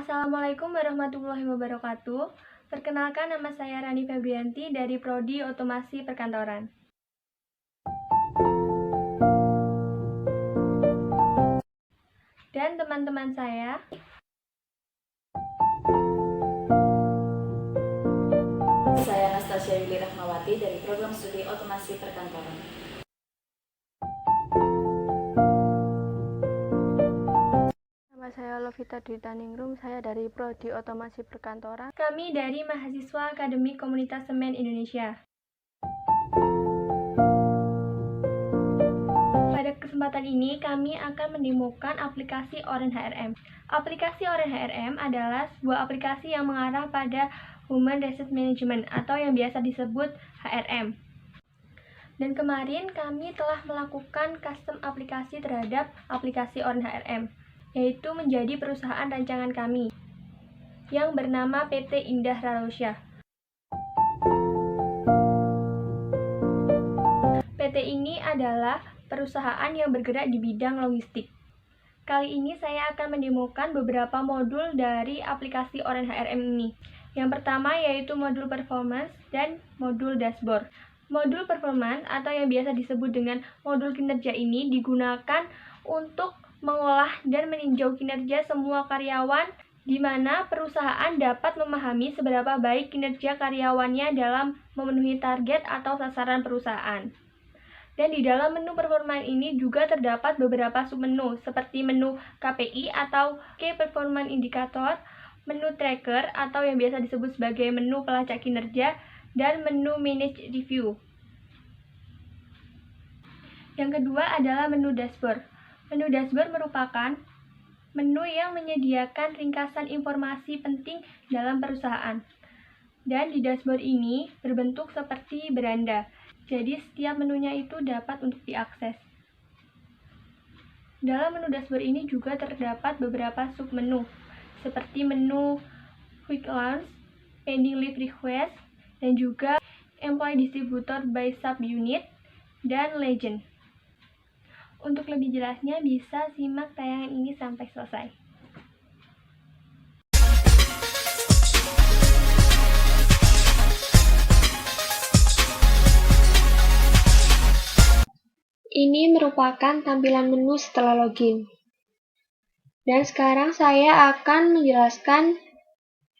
Assalamualaikum warahmatullahi wabarakatuh. Perkenalkan, nama saya Rani Febrianti dari Prodi Otomasi Perkantoran. Dan teman-teman saya, Anastasia Yuli Rahmawati dari Program Studi Otomasi Perkantoran. Nama saya Lovita Dwi Taningrum, saya dari Prodi Otomasi Perkantoran. Kami dari mahasiswa Akademi Komunitas Semen Indonesia. Pada kesempatan ini, kami akan mendemokan aplikasi Orange HRM. Aplikasi Orange HRM adalah sebuah aplikasi yang mengarah pada Human Resource Management atau yang biasa disebut HRM. Dan kemarin kami telah melakukan custom aplikasi terhadap aplikasi Orange HRM, yaitu menjadi perusahaan rancangan kami yang bernama PT Indah Rarosya. PT ini adalah perusahaan yang bergerak di bidang logistik. Kali ini saya akan mendemokan beberapa modul dari aplikasi Orange HRM ini. Yang pertama yaitu modul performance dan modul dashboard. Modul performance atau yang biasa disebut dengan modul kinerja ini digunakan untuk mengolah dan meninjau kinerja semua karyawan, di mana perusahaan dapat memahami seberapa baik kinerja karyawannya dalam memenuhi target atau sasaran perusahaan. Dan di dalam menu performance ini juga terdapat beberapa submenu seperti menu KPI atau Key Performance Indicator, menu tracker atau yang biasa disebut sebagai menu pelacak kinerja, dan menu manage review. Yang kedua adalah menu dashboard. Menu dashboard merupakan menu yang menyediakan ringkasan informasi penting dalam perusahaan. Dan di dashboard ini berbentuk seperti beranda. Jadi setiap menunya itu dapat untuk diakses. Dalam menu dashboard ini juga terdapat beberapa submenu seperti menu Quick Launch, Pending Leave Request, dan juga Employee Distributor by Subunit, dan Legend. Untuk lebih jelasnya bisa simak tayangan ini sampai selesai. Ini merupakan tampilan menu setelah login. Dan sekarang saya akan menjelaskan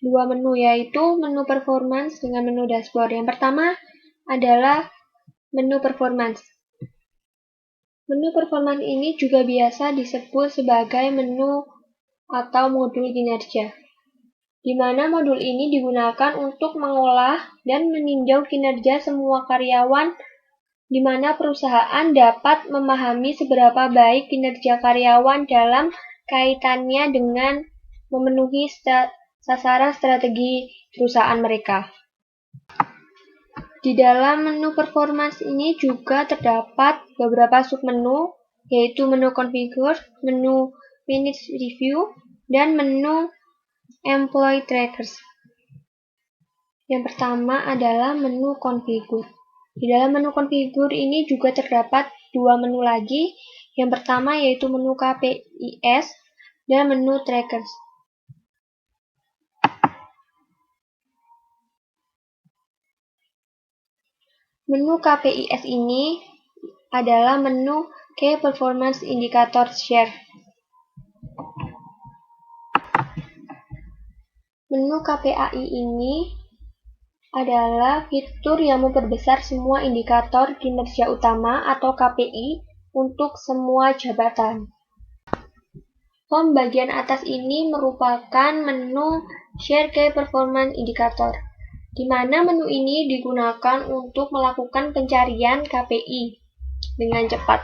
dua menu, yaitu menu performance dengan menu dashboard. Yang pertama adalah menu performance. Menu performance ini juga biasa disebut sebagai menu atau modul kinerja, di mana modul ini digunakan untuk mengolah dan meninjau kinerja semua karyawan, di mana perusahaan dapat memahami seberapa baik kinerja karyawan dalam kaitannya dengan memenuhi sasaran strategi perusahaan mereka. Di dalam menu performance ini juga terdapat beberapa submenu, yaitu menu configure, menu manage review, dan menu employee trackers. Yang pertama adalah menu configure. Di dalam menu configure ini juga terdapat dua menu lagi. Yang pertama yaitu menu KPIs dan menu trackers. Menu KPIs ini adalah menu Key Performance Indicator Share. Menu KPAI ini adalah fitur yang memperbesar semua indikator kinerja utama atau KPI untuk semua jabatan. Form bagian atas ini merupakan menu Share Key Performance Indicator, di mana menu ini digunakan untuk melakukan pencarian KPI dengan cepat.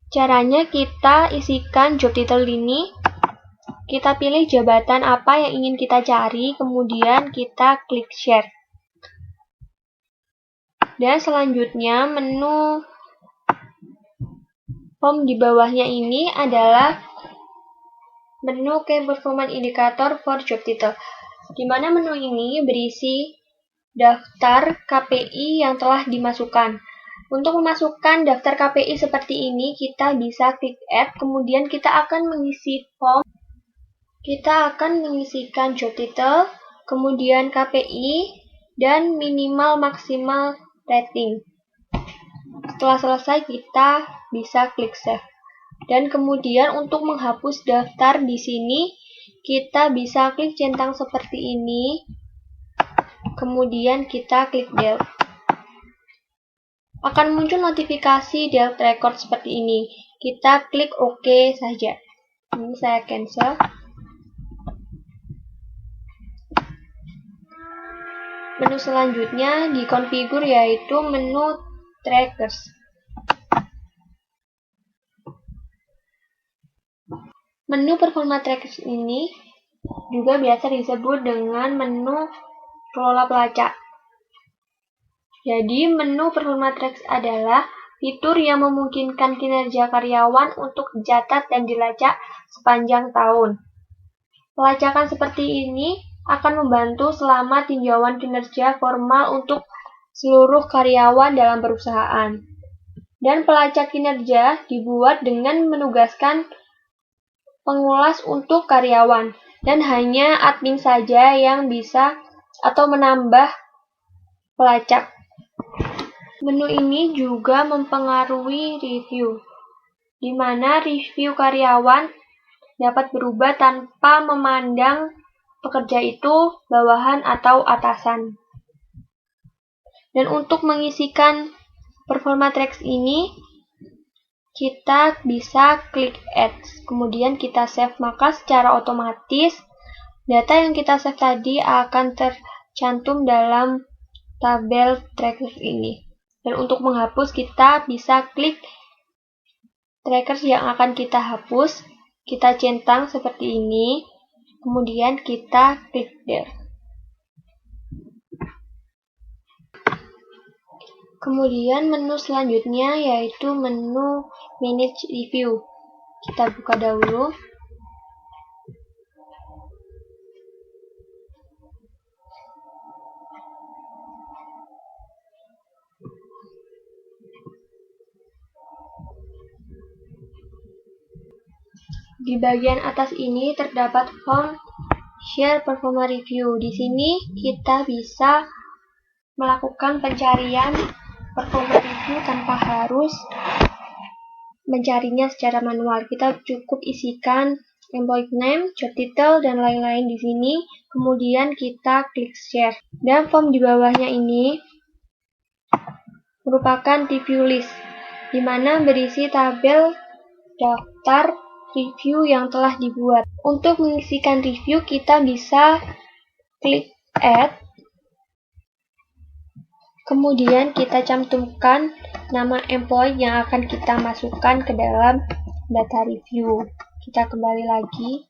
Caranya kita isikan job title ini, kita pilih jabatan apa yang ingin kita cari, kemudian kita klik share. Dan selanjutnya menu form di bawahnya ini adalah menu Key Performance Indicator for Job Title, di mana menu ini berisi daftar KPI yang telah dimasukkan. Untuk memasukkan daftar KPI seperti ini, kita bisa klik Add, kemudian kita akan mengisi form Kita akan mengisikan job title, kemudian KPI, dan minimal maksimal rating. Setelah selesai, kita bisa klik save. Dan kemudian untuk menghapus daftar di sini, kita bisa klik centang seperti ini. Kemudian kita klik delete. Akan muncul notifikasi delete record seperti ini. Kita klik OK saja. Ini saya cancel. Menu selanjutnya di configure yaitu menu trackers. Menu performa trackers ini juga biasa disebut dengan menu kelola pelacak. Jadi, menu performa trackers adalah fitur yang memungkinkan kinerja karyawan untuk dicatat dan dilacak sepanjang tahun. Pelacakan seperti ini akan membantu selama tinjauan kinerja formal untuk seluruh karyawan dalam perusahaan. Dan pelacak kinerja dibuat dengan menugaskan pengulas untuk karyawan, dan hanya admin saja yang bisa atau menambah pelacak. Menu ini juga mempengaruhi review, di mana review karyawan dapat berubah tanpa memandang pekerja itu bawahan atau atasan. Dan untuk mengisikan performa tracks ini, kita bisa klik add, kemudian kita save, maka secara otomatis data yang kita save tadi akan tercantum dalam tabel trackers ini. Dan untuk menghapus, kita bisa klik trackers yang akan kita hapus, kita centang seperti ini, kemudian kita klik delete. Kemudian menu selanjutnya yaitu menu manage review. Kita buka dahulu. Di bagian atas ini terdapat form share performa review. Di sini kita bisa melakukan pencarian performa review tanpa harus mencarinya secara manual. Kita cukup isikan employee name, job title, dan lain-lain di sini. Kemudian kita klik share. Dan form di bawahnya ini merupakan review list, di mana berisi tabel daftar review yang telah dibuat. Untuk mengisikan review, kita bisa klik add, kemudian kita cantumkan nama employee yang akan kita masukkan ke dalam data review. Kita kembali lagi.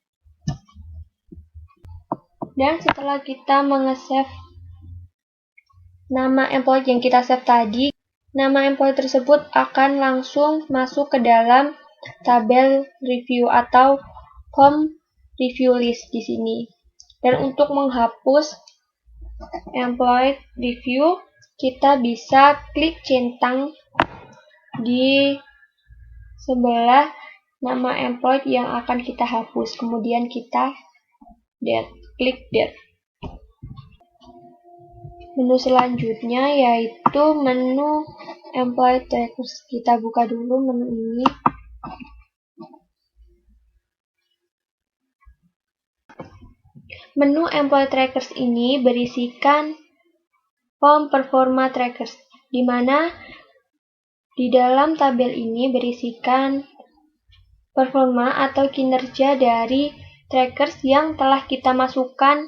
Dan setelah kita menge-save nama employee yang kita save tadi, nama employee tersebut akan langsung masuk ke dalam tabel review atau form review list di sini. Dan untuk menghapus employee review, kita bisa klik centang di sebelah nama employee yang akan kita hapus. Kemudian kita klik delete. Menu selanjutnya yaitu menu employee trackers. Kita buka dulu menu ini. Menu employee trackers ini berisikan form performa trackers, di mana di dalam tabel ini berisikan performa atau kinerja dari trackers yang telah kita masukkan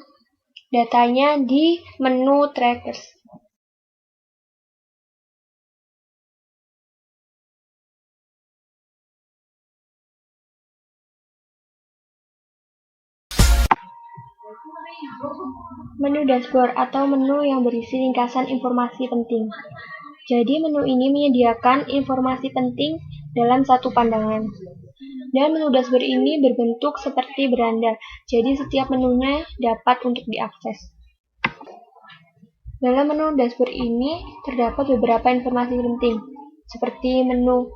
datanya di menu trackers. Menu dashboard atau menu yang berisi ringkasan informasi penting. Jadi menu ini menyediakan informasi penting dalam satu pandangan. Dan menu dashboard ini berbentuk seperti beranda, jadi setiap menunya dapat untuk diakses. Dalam menu dashboard ini terdapat beberapa informasi penting, seperti menu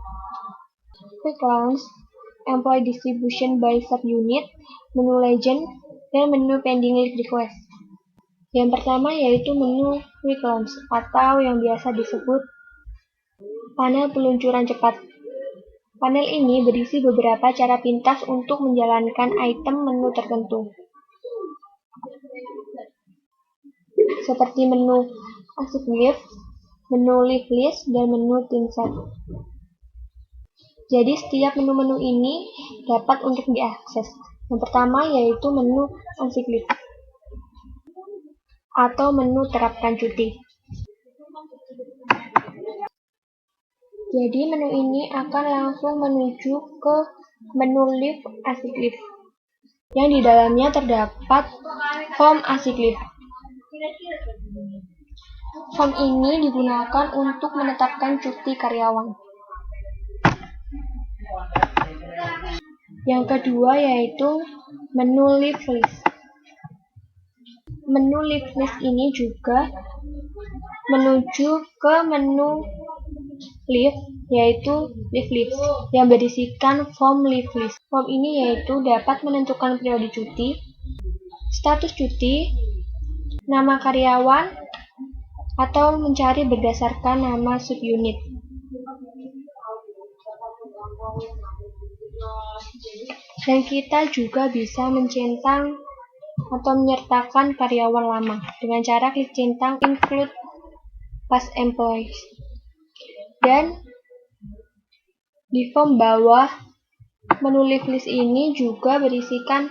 quick launch, employee distribution by subunit, menu legend, dan menu pending list request. Yang pertama yaitu menu quick launch atau yang biasa disebut panel peluncuran cepat. Panel ini berisi beberapa cara pintas untuk menjalankan item menu tertentu, seperti menu active list, menu live list, dan menu thin set. Jadi setiap menu-menu ini dapat untuk diakses. Yang pertama yaitu menu active list atau menu terapkan cuti. Jadi menu ini akan langsung menuju ke menu Live Active List, yang di dalamnya terdapat form Active List. Form ini digunakan untuk menetapkan cuti karyawan. Yang kedua yaitu menu Live List. Menu Live List ini juga menuju ke menu Live, yaitu Live List, yang berisikan form Live List. Form ini yaitu dapat menentukan periode cuti, status cuti, nama karyawan, atau mencari berdasarkan nama subunit. Dan kita juga bisa mencentang atau menyertakan karyawan lama dengan cara klik centang include past employees. Dan di form bawah menu live list ini juga berisikan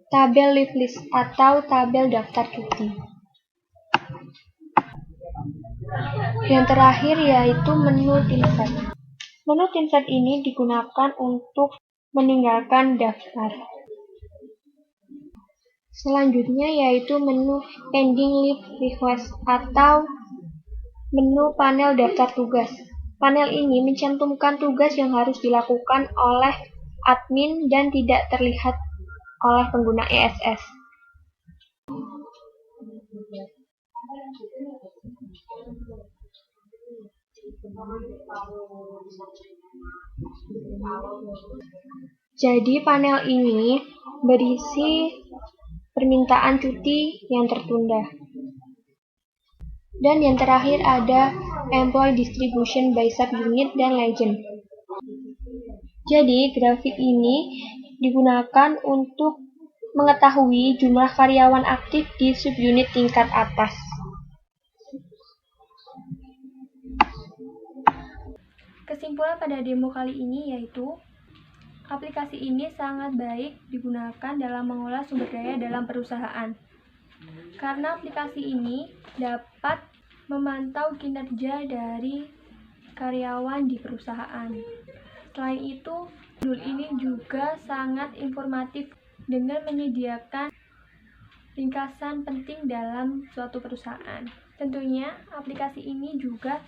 tabel live list atau tabel daftar cuti. Yang terakhir yaitu menu thin set. Menu thin set ini digunakan untuk meninggalkan daftar. Selanjutnya yaitu menu pending leave request atau menu panel daftar tugas. Panel ini mencantumkan tugas yang harus dilakukan oleh admin dan tidak terlihat oleh pengguna ESS. Jadi panel ini berisi permintaan cuti yang tertunda. Dan yang terakhir ada employee distribution by subunit dan legend. Jadi grafik ini digunakan untuk mengetahui jumlah karyawan aktif di subunit tingkat atas. Kesimpulan pada demo kali ini yaitu aplikasi ini sangat baik digunakan dalam mengolah sumber daya dalam perusahaan. Karena aplikasi ini dapat memantau kinerja dari karyawan di perusahaan. Selain itu, modul ini juga sangat informatif dengan menyediakan ringkasan penting dalam suatu perusahaan. Tentunya, aplikasi ini juga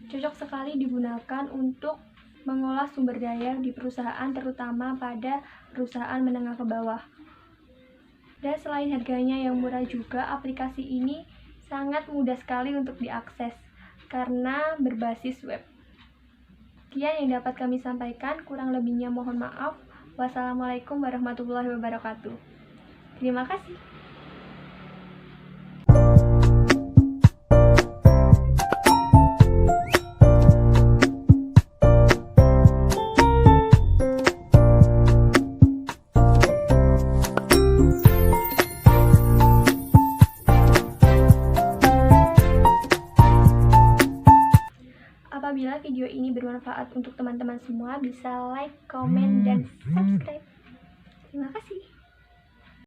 cocok sekali digunakan untuk mengolah sumber daya di perusahaan, terutama pada perusahaan menengah ke bawah. Dan selain harganya yang murah juga, aplikasi ini sangat mudah sekali untuk diakses karena berbasis web. Sekian yang dapat kami sampaikan, kurang lebihnya mohon maaf. Wassalamualaikum warahmatullahi wabarakatuh. Terima kasih. Apabila video ini bermanfaat untuk teman-teman semua, bisa like, komen, dan subscribe. Terima kasih.